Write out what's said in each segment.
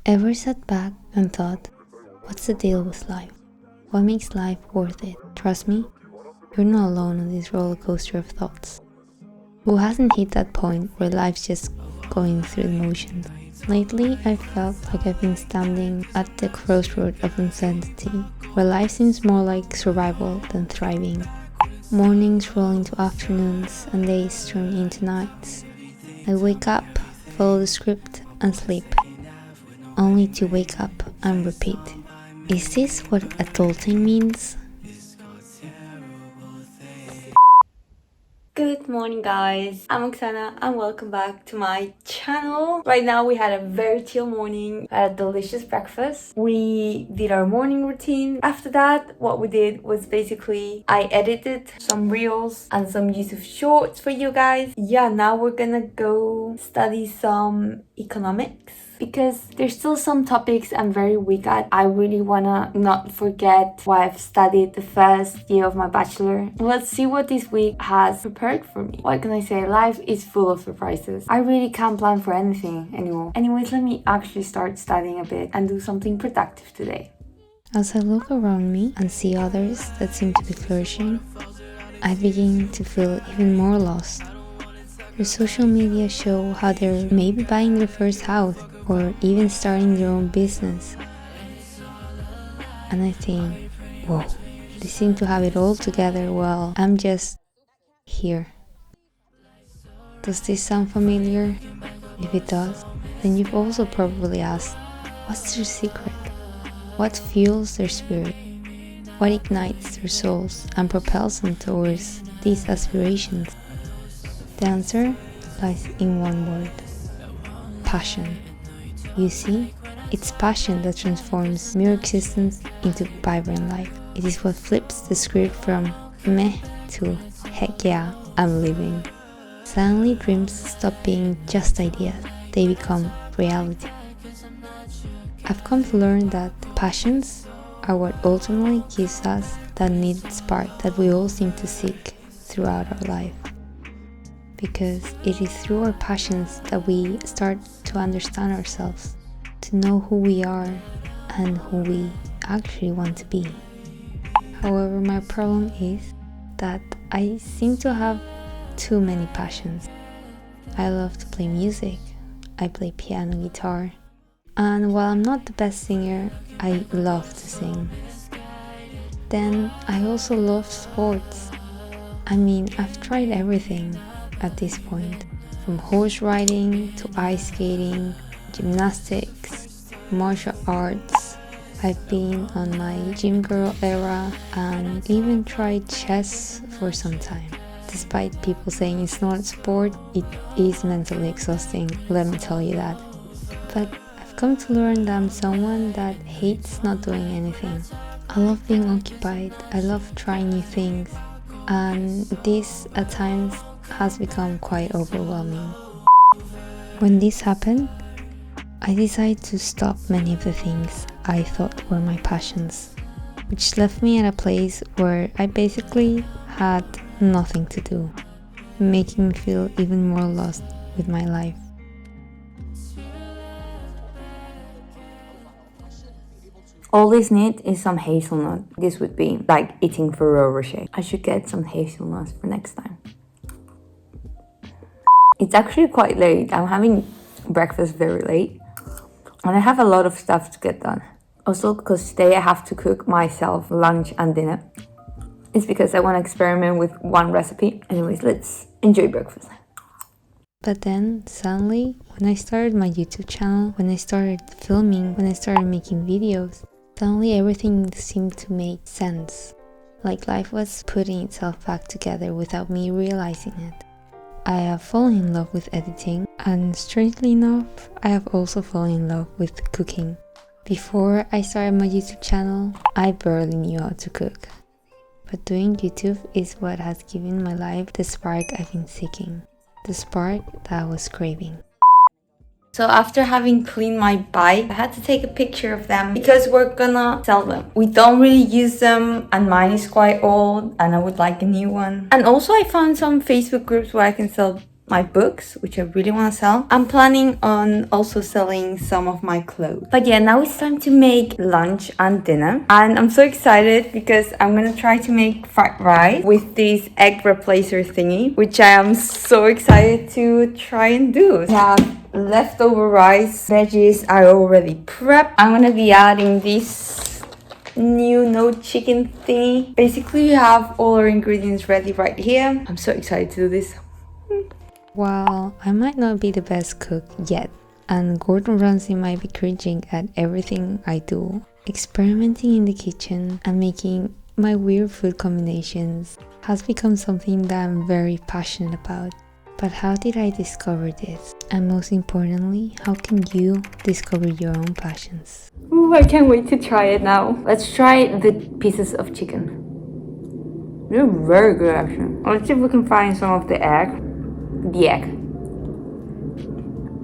Ever sat back and thought, what's the deal with life? What makes life worth it? Trust me, you're not alone on this roller coaster of thoughts. Who hasn't hit that point where life's just going through the motions? Lately, I felt like I've been standing at the crossroad of uncertainty, where life seems more like survival than thriving. Mornings roll into afternoons and days turn into nights. I wake up, follow the script, and sleep, only to wake up and repeat. Is this what adulting means? Good morning guys, I'm Oksana and welcome back to my channel. Right now we had a very chill morning, had a delicious breakfast. We did our morning routine. After that, what we did was basically I edited some reels and some YouTube shorts for you guys. Yeah, now we're gonna go study some economics, because there's still some topics I'm very weak at. I really wanna not forget what I've studied the first year of my bachelor. Let's see what this week has prepared for me. What can I say? Life is full of surprises. I really can't plan for anything anymore. Anyways, let me actually start studying a bit and do something productive today. As I look around me and see others that seem to be flourishing, I begin to feel even more lost. Their social media show how they're maybe buying their first house or even starting their own business. And I think, whoa, they seem to have it all together while I'm just here. Does this sound familiar? If it does, then you've also probably asked, what's their secret? What fuels their spirit? What ignites their souls and propels them towards these aspirations? The answer lies in one word: passion. You see, it's passion that transforms mere existence into vibrant life. It is what flips the script from meh to heck yeah, I'm living. Suddenly dreams stop being just ideas, they become reality. I've come to learn that passions are what ultimately gives us that needed spark that we all seem to seek throughout our life. Because it is through our passions that we start to understand ourselves, to know who we are and who we actually want to be. However, my problem is that I seem to have too many passions. I love to play music, I play piano and guitar, and while I'm not the best singer, I love to sing. Then I also love sports. I mean, I've tried everything at this point, from horse riding to ice skating, gymnastics, martial arts. I've been on my gym girl era and even tried chess for some time. Despite people saying it's not a sport, it is mentally exhausting, let me tell you that. But I've come to learn that I'm someone that hates not doing anything. I love being occupied, I love trying new things, and this at times has become quite overwhelming. When this happened, I decided to stop many of the things I thought were my passions, which left me at a place where I basically had nothing to do, making me feel even more lost with my life. All this need is some hazelnut. This would be like eating Ferrero Rocher. I should get some hazelnuts for next time. It's actually quite late. I'm having breakfast very late and I have a lot of stuff to get done. Also because today I have to cook myself lunch and dinner. It's because I want to experiment with one recipe. Anyways, let's enjoy breakfast. But then suddenly, when I started my YouTube channel, when I started filming, when I started making videos, suddenly everything seemed to make sense. Like life was putting itself back together without me realizing it. I have fallen in love with editing, and strangely enough, I have also fallen in love with cooking. Before I started my YouTube channel, I barely knew how to cook. But doing YouTube is what has given my life the spark I've been seeking, the spark that I was craving. So after having cleaned my bike, I had to take a picture of them because we're gonna sell them. We don't really use them and mine is quite old and I would like a new one. And also I found some Facebook groups where I can sell my books, which I really want to sell. I'm planning on also selling some of my clothes. But yeah, now it's time to make lunch and dinner. And I'm so excited because I'm gonna try to make fried rice with this egg replacer thingy, which I am so excited to try and do. I have leftover rice, veggies are already prepped. I'm gonna be adding this new no chicken thingy. Basically, we have all our ingredients ready right here. I'm so excited to do this. While I might not be the best cook yet, and Gordon Ramsay might be cringing at everything I do, experimenting in the kitchen and making my weird food combinations has become something that I'm very passionate about. But how did I discover this? And most importantly, how can you discover your own passions? Ooh, I can't wait to try it now. Let's try the pieces of chicken. They're very good actually. Let's see if we can find some of the egg. The egg.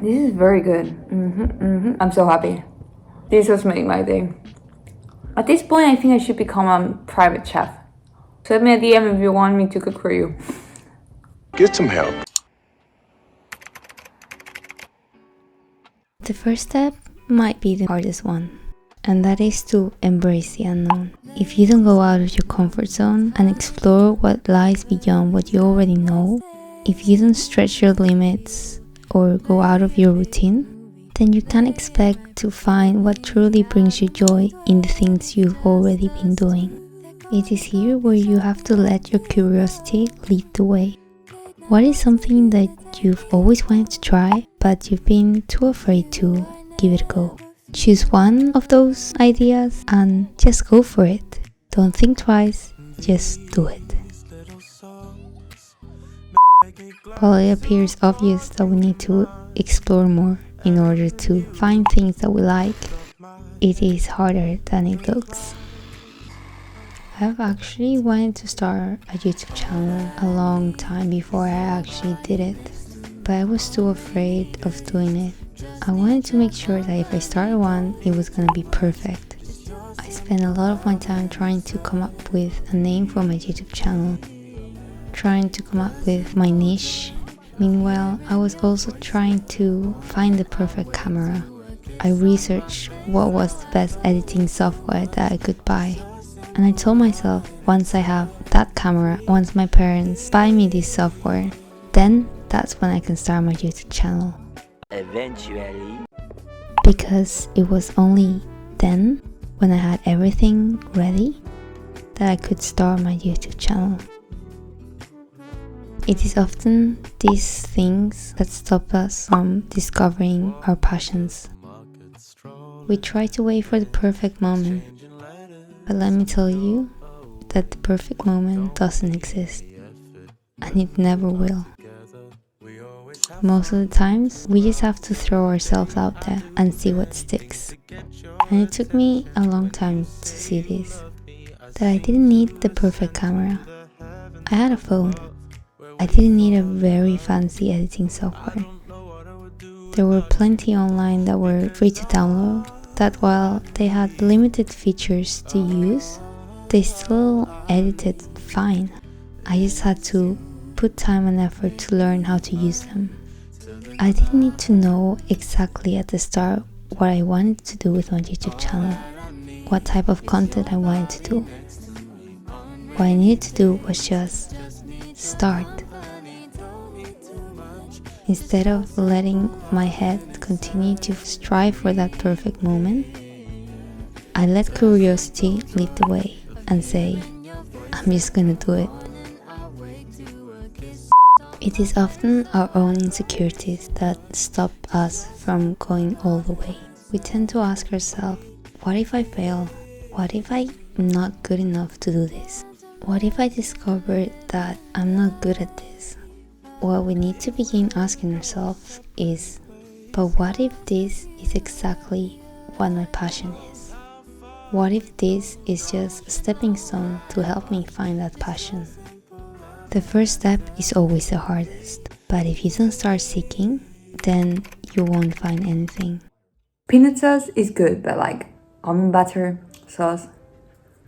This is very good. I'm so happy. This has made my day. At this point, I think I should become a private chef. Send me a DM if you want me to cook for you. Get some help. The first step might be the hardest one, and that is to embrace the unknown. If you don't go out of your comfort zone and explore what lies beyond what you already know, if you don't stretch your limits or go out of your routine, then you can't expect to find what truly brings you joy in the things you've already been doing. It is here where you have to let your curiosity lead the way. What is something that you've always wanted to try, but you've been too afraid to give it a go? Choose one of those ideas and just go for it. Don't think twice, just do it. While it appears obvious that we need to explore more in order to find things that we like, it is harder than it looks. I've actually wanted to start a YouTube channel a long time before I actually did it, but I was too afraid of doing it. I wanted to make sure that if I started one, it was gonna be perfect. I spent a lot of my time trying to come up with a name for my YouTube channel, trying to come up with my niche. Meanwhile, I was also trying to find the perfect camera. I researched what was the best editing software that I could buy. And I told myself, once I have that camera, once my parents buy me this software, then that's when I can start my YouTube channel. Eventually. Because it was only then, when I had everything ready, that I could start my YouTube channel. It is often these things that stop us from discovering our passions. We try to wait for the perfect moment, but let me tell you that the perfect moment doesn't exist, and it never will. Most of the times, we just have to throw ourselves out there and see what sticks. And it took me a long time to see this, that I didn't need the perfect camera. I had a phone. I didn't need a very fancy editing software. There were plenty online that were free to download, that while they had limited features to use, they still edited fine. I just had to put time and effort to learn how to use them. I didn't need to know exactly at the start what I wanted to do with my YouTube channel, what type of content I wanted to do. What I needed to do was just start. Instead of letting my head continue to strive for that perfect moment, I let curiosity lead the way and say, I'm just gonna do it. It is often our own insecurities that stop us from going all the way. We tend to ask ourselves, what if I fail? What if I'm not good enough to do this? What if I discover that I'm not good at this? What we need to begin asking ourselves is, but what if this is exactly what my passion is? What if this is just a stepping stone to help me find that passion? The first step is always the hardest, but if you don't start seeking, then you won't find anything. Peanut sauce is good, but like almond butter sauce,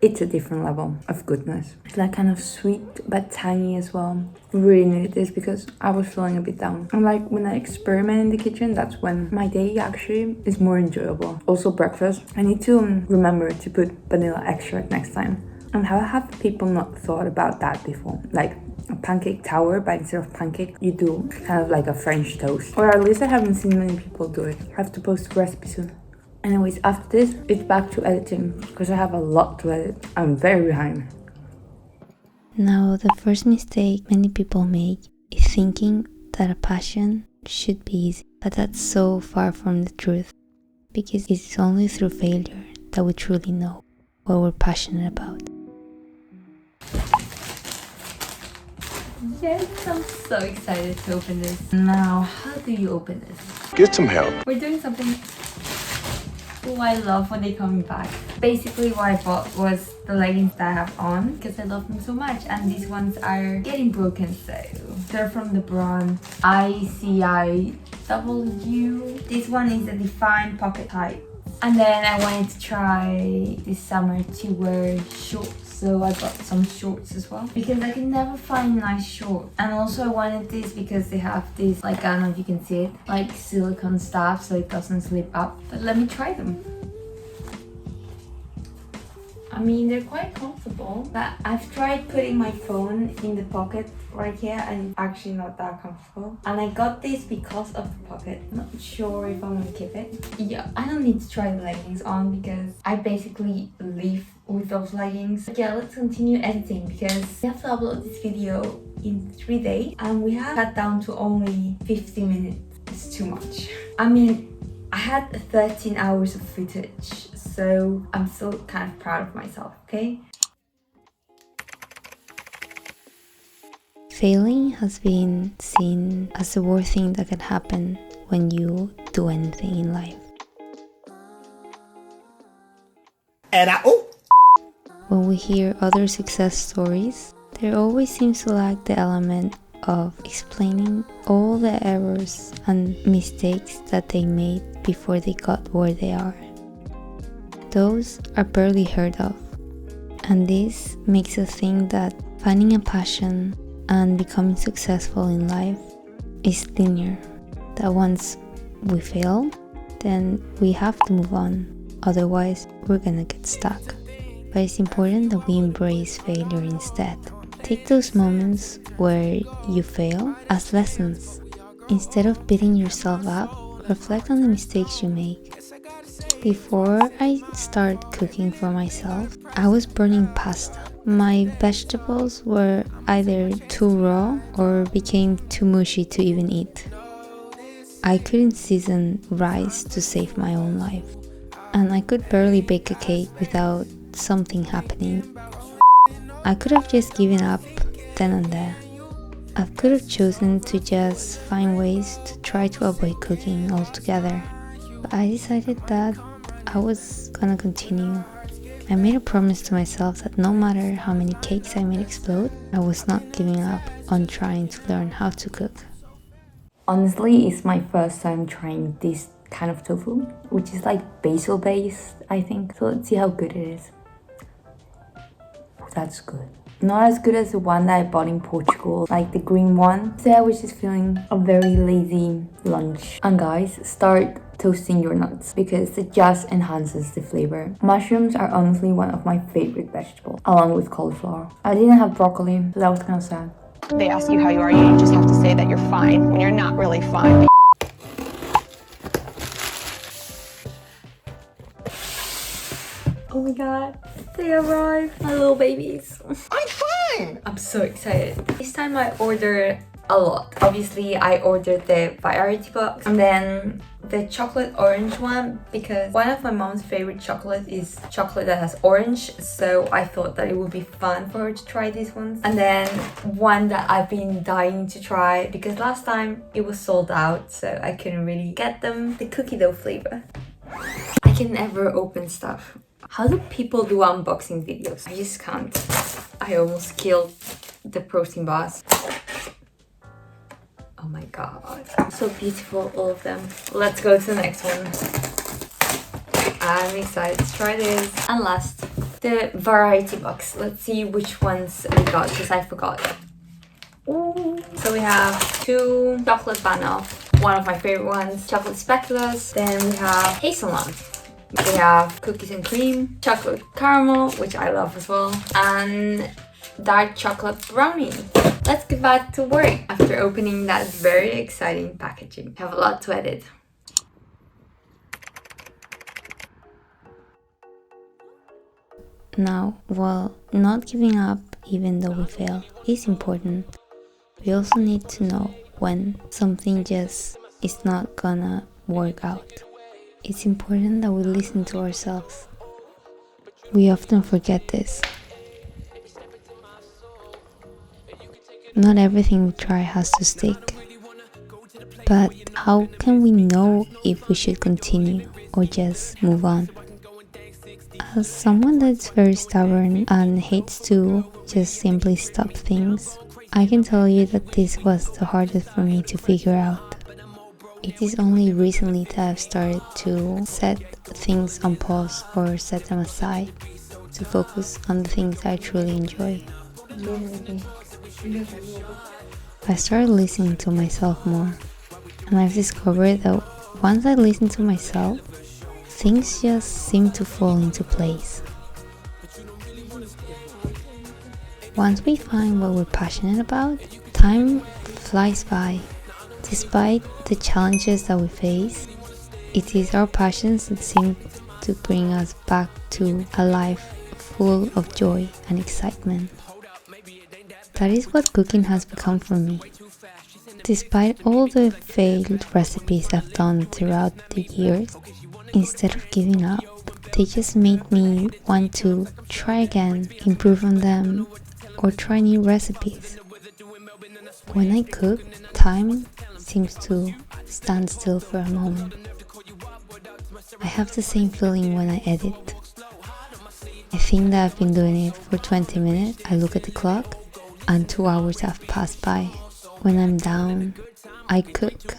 it's a different level of goodness. It's like kind of sweet but tangy as well. Really needed this because I was feeling a bit down. And like when I experiment in the kitchen, that's when my day actually is more enjoyable. Also breakfast, I need to remember to put vanilla extract next time. And how have people not thought about that before? Like a pancake tower, but instead of pancake, you do kind of like a French toast. Or at least I haven't seen many people do it. I have to post a recipe soon. Anyways, after this, it's back to editing because I have a lot to edit. I'm very behind. Now, the first mistake many people make is thinking that a passion should be easy, but that's so far from the truth, because it's only through failure that we truly know what we're passionate about. Yes, I'm so excited to open this. Now, how do you open this? Get some help. We're doing something. Oh, I love when they come back. Basically what I bought was the leggings that I have on because I love them so much, and these ones are getting broken, so they're from the brand ICIW. This one is a Define Pocket Tight. And then I wanted to try this summer to wear shorts, so I got some shorts as well because I can never find nice shorts. And also I wanted this because they have this, like, I don't know if you can see it, like silicone stuff so it doesn't slip up. But let me try them. I mean, they're quite comfortable, but I've tried putting my phone in the pocket right here and it's actually not that comfortable. And I got this because of the pocket. I'm not sure if I'm gonna keep it. Yeah, I don't need to try the leggings on because I basically live with those leggings. Yeah, let's continue editing because we have to upload this video in 3 days and we have cut down to only 50 minutes. It's too much. I mean, I had 13 hours of footage, so I'm still kind of proud of myself, okay? Failing has been seen as the worst thing that can happen when you do anything in life. When we hear other success stories, there always seems to lack the element of explaining all the errors and mistakes that they made before they got where they are. Those are barely heard of, and this makes us think that finding a passion and becoming successful in life is linear, that once we fail, then we have to move on, otherwise we're gonna get stuck. But it's important that we embrace failure instead. Take those moments where you fail as lessons. Instead of beating yourself up, reflect on the mistakes you make. Before I started cooking for myself, I was burning pasta. My vegetables were either too raw or became too mushy to even eat. I couldn't season rice to save my own life, and I could barely bake a cake without something happening. I could have just given up then and there. I could have chosen to just find ways to try to avoid cooking altogether, but I decided that I was gonna continue. I made a promise to myself that no matter how many cakes I made explode, I was not giving up on trying to learn how to cook. Honestly, it's my first time trying this kind of tofu, which is like basil based, I think. So let's see how good it is. That's good. Not as good as the one that I bought in Portugal, like the green one. So I was just feeling a very lazy lunch. And guys, start toasting your nuts because it just enhances the flavor. Mushrooms are honestly one of my favorite vegetables, along with cauliflower. I didn't have broccoli, so that was kind of sad. They ask you how you are, you just have to say that you're fine when you're not really fine. Oh my god, they arrived, my little babies. I'm fine! I'm so excited. This time I ordered a lot. Obviously, I ordered the variety box and then the chocolate orange one because one of my mom's favorite chocolate is chocolate that has orange, so I thought that it would be fun for her to try these ones. And then one that I've been dying to try because last time it was sold out, so I couldn't really get them, the cookie dough flavor. I can never open stuff. How do people do unboxing videos? I just can't. I almost killed the protein bars. Oh my god. So beautiful, all of them. Let's go to the next one. I'm excited to try this. And last the variety box. Let's see which ones we got because I forgot. Ooh. So we have 2 chocolate banoff, one of my favorite ones, chocolate speculoos. Then we have hazelnut. We have cookies and cream, chocolate caramel, which I love as well, and dark chocolate brownie. Let's get back to work after opening that very exciting packaging. I have a lot to edit. Now, while not giving up even though we fail is important, we also need to know when something just is not gonna work out. It's important that we listen to ourselves. We often forget this. Not everything we try has to stick. But how can we know if we should continue or just move on? As someone that's very stubborn and hates to just simply stop things, I can tell you that this was the hardest for me to figure out. It is only recently that I've started to set things on pause or set them aside to focus on the things I truly enjoy. I started listening to myself more, and I've discovered that once I listen to myself, things just seem to fall into place. Once we find what we're passionate about, time flies by. Despite the challenges that we face, it is our passions that seem to bring us back to a life full of joy and excitement. That is what cooking has become for me. Despite all the failed recipes I've done throughout the years, instead of giving up, they just made me want to try again, improve on them, or try new recipes. When I cook, time seems to stand still for a moment. I have the same feeling when I edit. I think that I've been doing it for 20 minutes. I look at the clock and 2 hours have passed by. When I'm down, I cook.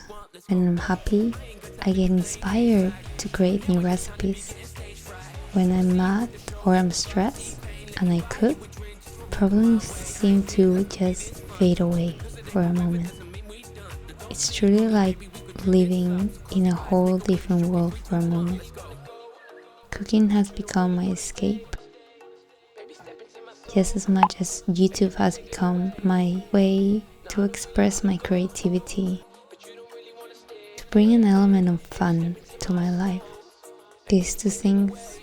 When I'm happy, I get inspired to create new recipes. When I'm mad or I'm stressed and I cook, problems seem to just fade away for a moment. It's truly like living in a whole different world for a moment. Cooking has become my escape, just as much as YouTube has become my way to express my creativity, to bring an element of fun to my life. These 2 things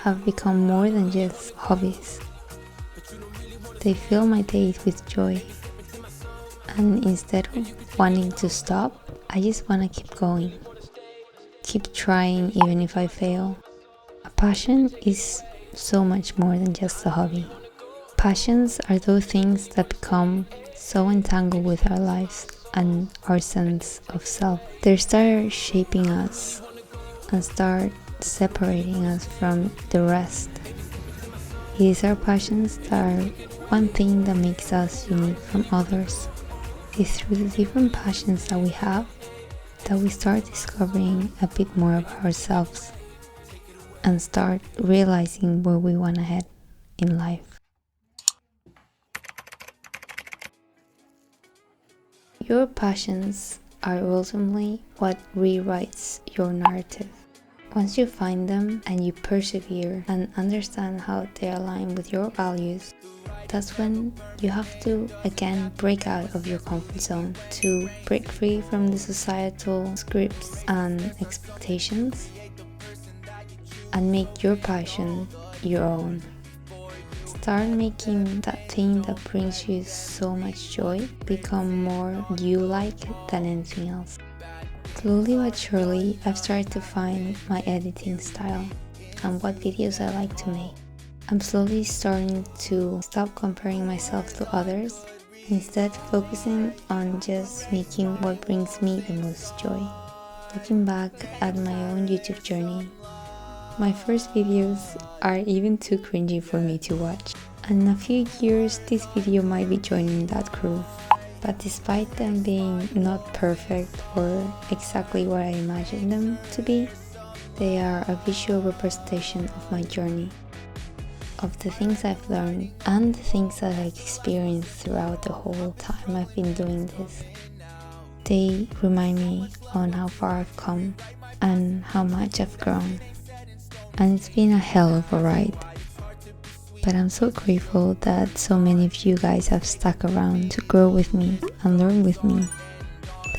have become more than just hobbies. They fill my days with joy. And instead of wanting to stop, I just want to keep going. Keep trying even if I fail. A passion is so much more than just a hobby. Passions are those things that become so entangled with our lives and our sense of self. They start shaping us and start separating us from the rest. It is our passions that are one thing that makes us unique from others. It's through the different passions that we have that we start discovering a bit more about ourselves and start realizing where we want to head in life. Your passions are ultimately what rewrites your narrative. Once you find them and you persevere and understand how they align with your values, that's when you have to again break out of your comfort zone to break free from the societal scripts and expectations and make your passion your own. Start making that thing that brings you so much joy become more you-like than anything else. Slowly but surely, I've started to find my editing style and what videos I like to make. I'm slowly starting to stop comparing myself to others, instead focusing on just making what brings me the most joy. Looking back at my own YouTube journey, my first videos are even too cringy for me to watch. And in a few years, this video might be joining that crew. But despite them being not perfect or exactly what I imagined them to be, they are a visual representation of my journey, of the things I've learned and the things that I've experienced throughout the whole time I've been doing this. They remind me on how far I've come and how much I've grown. And it's been a hell of a ride. But I'm so grateful that so many of you guys have stuck around to grow with me and learn with me.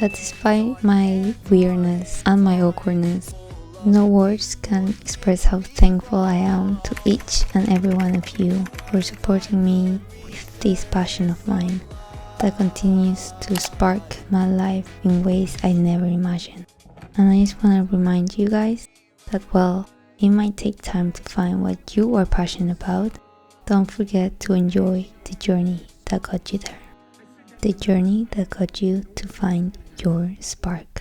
That despite my weirdness and my awkwardness, no words can express how thankful I am to each and every one of you for supporting me with this passion of mine that continues to spark my life in ways I never imagined. And I just want to remind you guys that well, it might take time to find what you are passionate about. Don't forget to enjoy the journey that got you there. The journey that got you to find your spark.